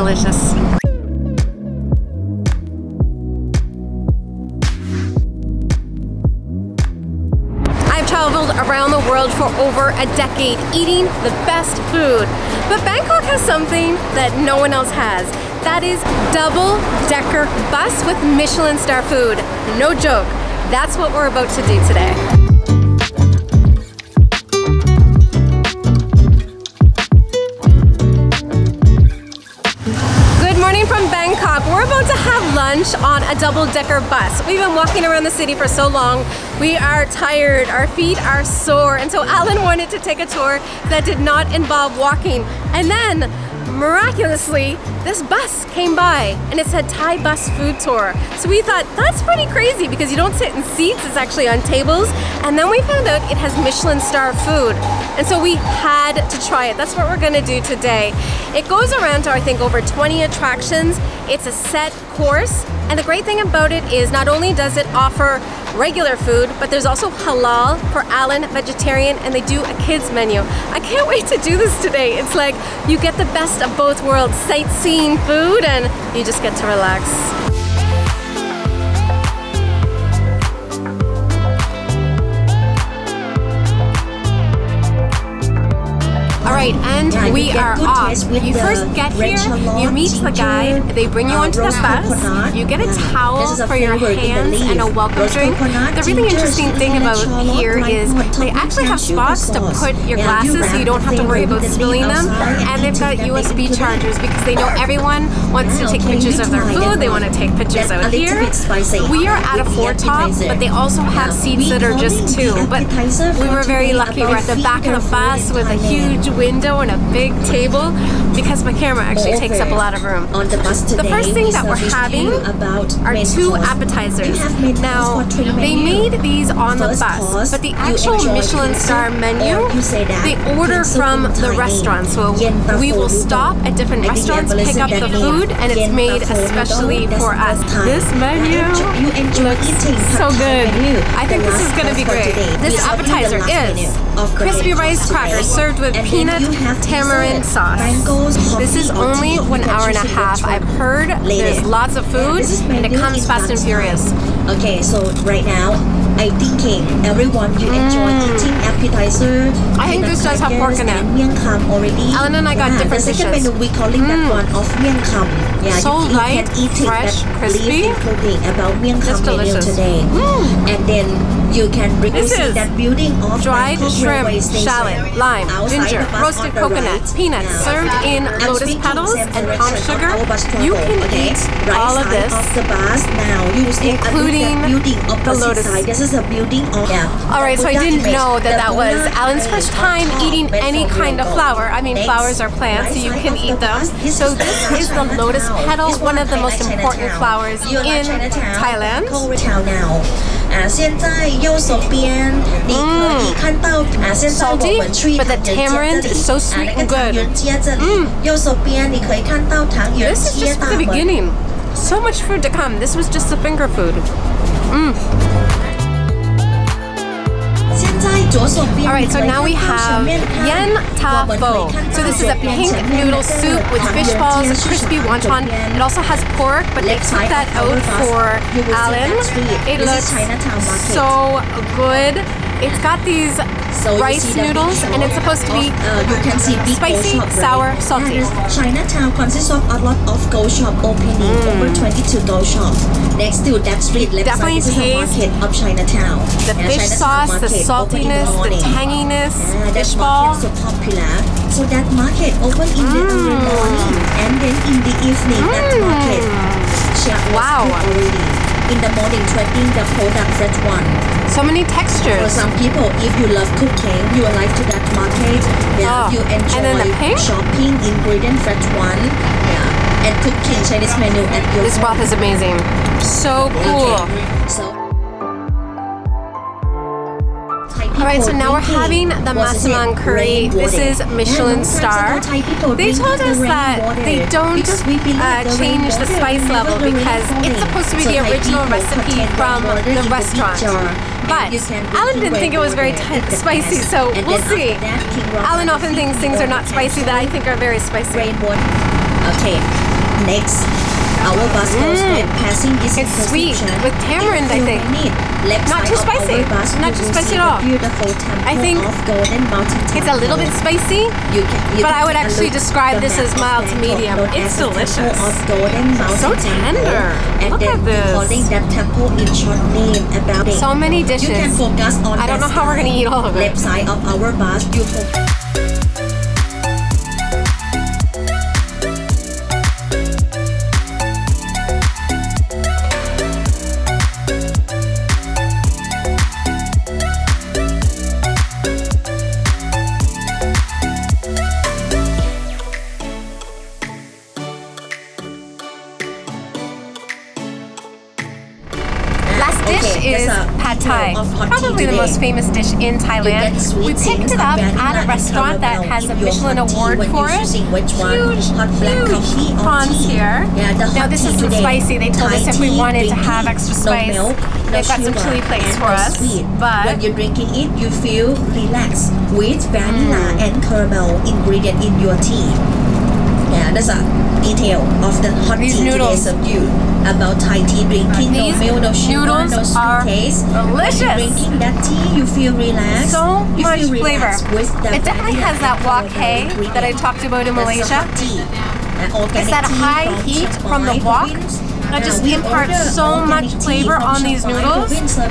delicious. I've traveled around the world for over a decade eating the best food. But Bangkok has something that no one else has. That is double-decker bus with Michelin star food. No joke. That's what we're about to do today. Good morning from Bangkok. We're about to have lunch on a double-decker bus. We've been walking around the city for so long. We are tired, our feet are sore, and so Alan wanted to take a tour that did not involve walking. And then, miraculously, this bus came by and it said Thai bus food tour. So we thought that's pretty crazy because you don't sit in seats, it's actually on tables. And then we found out it has Michelin star food. And so we had to try it. That's what we're gonna do today. It goes around to I think over 20 attractions. It's a set course. And the great thing about it is not only does it offer regular food, but there's also halal for Alan, vegetarian, and they do a kids menu. I can't wait to do this today. It's like you get the best of both worlds, sightseeing food, and you just get to relax. Alright, and we are off. You first get here, you meet the guide, they bring you onto the bus, you get a towel for your hands and a welcome drink. The really interesting thing about here is they actually have spots to put your glasses so you don't have to worry about spilling them, and they've got USB chargers because they know everyone wants to take pictures of their food, they want to take pictures out here. We are at a four-top, but they also have seats that are just two, but we were very lucky. We're at the back of the bus with a huge window and a big table because my camera actually takes up a lot of room. The first thing that we're having are two appetizers. Now, they made these on the bus, but the actual Michelin star menu, they order from the restaurant. So we will stop at different restaurants, pick up the food, and it's made especially for us. This menu looks so good. I think this is going to be great. This appetizer is crispy rice crackers served with peanut tamarind sauce. This is only 1 hour and a half. I've heard there's lots of food and it comes fast and furious. Okay, so right now I thinking everyone you enjoy eating appetizer. I think this does have pork in it. Alan and I got different dishes. The second menu we calling that one of Miang Kham. Yeah, so light, fresh, crispy. About Miang Kham menu today. And then you can see that building of dried shrimp, shallot, lime, ginger, roasted coconut, peanuts served in Lotus petals and palm sugar. You can eat all of this, including the Lotus. This is a building of Alright, so I didn't know that that was Alan's first time eating any kind of flower. I mean, flowers are plants, so you can eat them. So this is the Lotus petal, one of the most important flowers in Thailand. Salty, but the tamarind is so sweet and good. This is just the beginning. So much food to come. This was just the finger food. Alright, so now we have yen ta pho. So this is a pink noodle soup with fish balls, crispy wonton. It also has pork, but they took that out for Alan. It looks so good. It's got these rice noodles and it's supposed to be spicy, sour, salty. Chinatown consists of a lot of go shop opening, over 22 go shop. Next to that street left side is the market of Chinatown. The fish sauce, the saltiness, the tanginess, fish ball. So popular. So that market open in the early morning and then in the evening that market already. In the morning, trading the product fresh one. So many textures. For some people, if you love cooking, you will like to that market. Yeah, you enjoy shopping, ingredient fresh one. Yeah, and cooking Chinese menu at your This broth is amazing. So cool. Okay. So. Alright, so now we're having the Massaman Curry. This is Michelin star. They told us that they don't change the spice level because it's supposed to be the original recipe from the restaurant. But Alan didn't think it was very spicy, so we'll see. Alan often thinks things are not spicy that I think are very spicy. Okay. Next, our bus goes with passing this It's sweet with tamarind, I think. Not too spicy. Not too spicy at all. I think it's a little bit spicy, but I would actually describe this as mild to medium. It's delicious. So tender. Look at this. So many dishes. I don't know how we're going to eat all of it. Left side of our bus, you is Pad Thai, probably the most famous dish in Thailand. We picked it up at a restaurant that has a Michelin award for it. Huge prawns here. Now this isn't spicy. They told us if we wanted to have extra spice, they've got some chili flakes for us. But when you're drinking it, you feel relaxed with vanilla and caramel ingredient in your tea. Yeah, that's a detail of the hot tea today served you. About Thai tea drinking, no milk, no sugar, no sweet taste. Delicious. When you're drinking that tea, you feel relaxed. So much flavor. With the it definitely has that wok hay that I talked about in Malaysia. It's that high heat from the wok that just imparts so much flavor on these noodles. The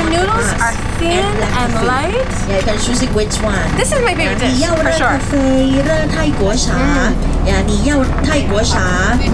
noodles are thin and light. Yeah, you can choose which one. This is my favorite dish, for sure.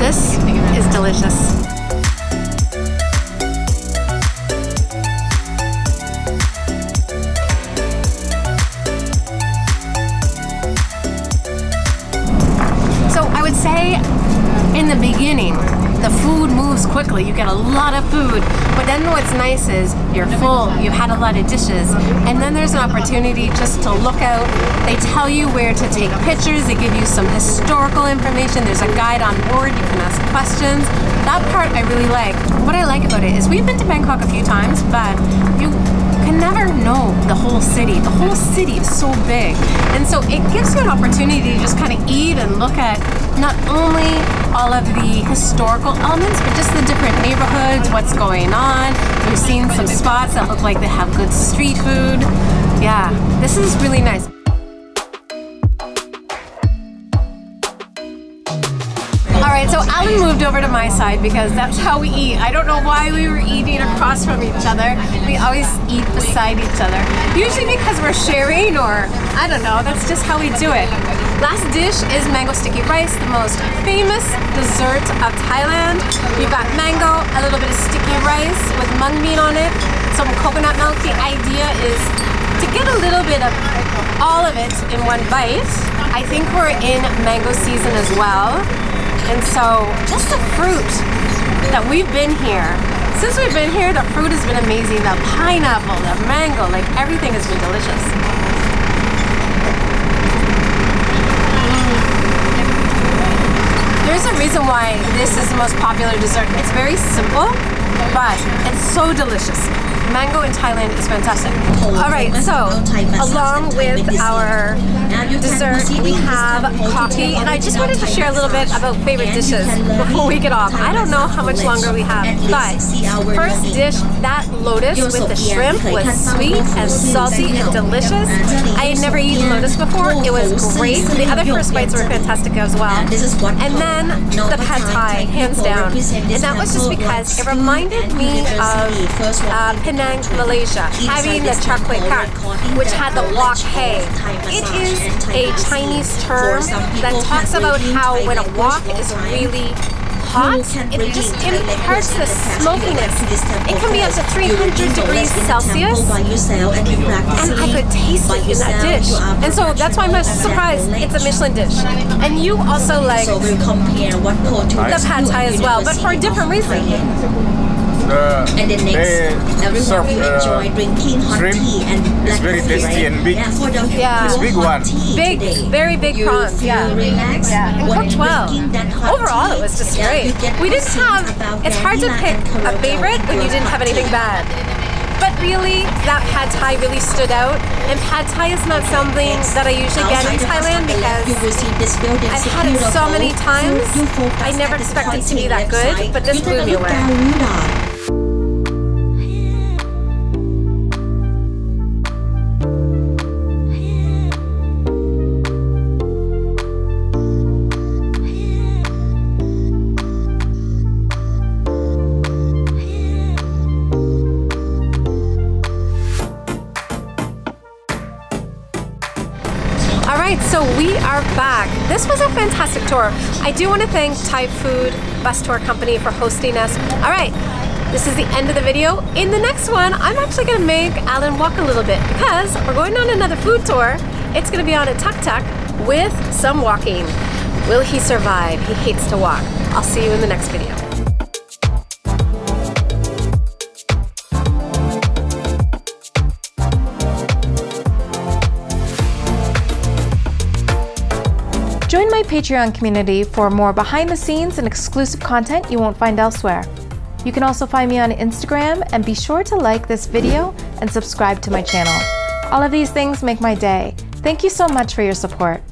This is delicious. So I would say in the beginning, the food moves quickly. You get a lot of food, but then what's nice is you're full, you've had a lot of dishes, and then there's an opportunity just to look out. They tell you where to take pictures, they give you some historical information, there's a guide on board, you can ask questions. That part I really like. What I like about it is we've been to Bangkok a few times, but you can never know the whole city. The whole city is so big, and so it gives you an opportunity to just kind of eat and look at not only all of the historical elements, but just the different neighborhoods, what's going on. We've seen some spots that look like they have good street food. Yeah, this is really nice. Alright, so Alan moved over to my side because that's how we eat. I don't know why we were eating across from each other. We always eat beside each other. Usually because we're sharing, or I don't know, that's just how we do it. Last dish is mango sticky rice, the most famous dessert of Thailand. You've got mango, a little bit of sticky rice with mung bean on it, some coconut milk. The idea is to get a little bit of all of it in one bite. I think we're in mango season as well. And so just the fruit that we've been here, since we've been here, the fruit has been amazing. The pineapple, the mango, like everything has been delicious. There's a reason why this is the most popular dessert. It's very simple, but it's so delicious. Mango in Thailand is fantastic. Alright, so along with our dessert, we have coffee, and I just wanted to share a little bit about favorite dishes before we get off. I don't know how much longer we have, but first dish, that Lotus with the shrimp was sweet and salty and delicious. I had never eaten Lotus before. It was great. The other first bites were fantastic as well. And then the Pad Thai, hands down. And that was just because it reminded me of Penang, Malaysia, having the char kway teow, which had the wok hay. It is a Chinese term that talks about how when a wok is really hot, it just imparts the smokiness. It can be up to 300 degrees Celsius, and I could taste it in that dish. And so that's why I'm surprised it's a Michelin dish. And you also like the Pad Thai as well, but for a different reason. And then next, everyone will enjoy drinking hot tea and black very tasty and big. Yeah, it's big one. Big, very big prawns. Yeah, and cooked well. Overall, it was just great. We didn't have. It's hard to pick a favorite when you didn't have anything bad. But really, that Pad Thai really stood out. And Pad Thai is not something that I usually get in Thailand because I've had it so many times. I never expected it to be that good, but this blew me away. Alright, so we are back. This was a fantastic tour. I do want to thank Thai Food Bus Tour Company for hosting us. Alright, this is the end of the video. In the next one, I'm actually going to make Alan walk a little bit because we're going on another food tour. It's going to be on a tuk-tuk with some walking. Will he survive? He hates to walk. I'll see you in the next video. Join my Patreon community for more behind the scenes and exclusive content you won't find elsewhere. You can also find me on Instagram, and be sure to like this video and subscribe to my channel. All of these things make my day. Thank you so much for your support.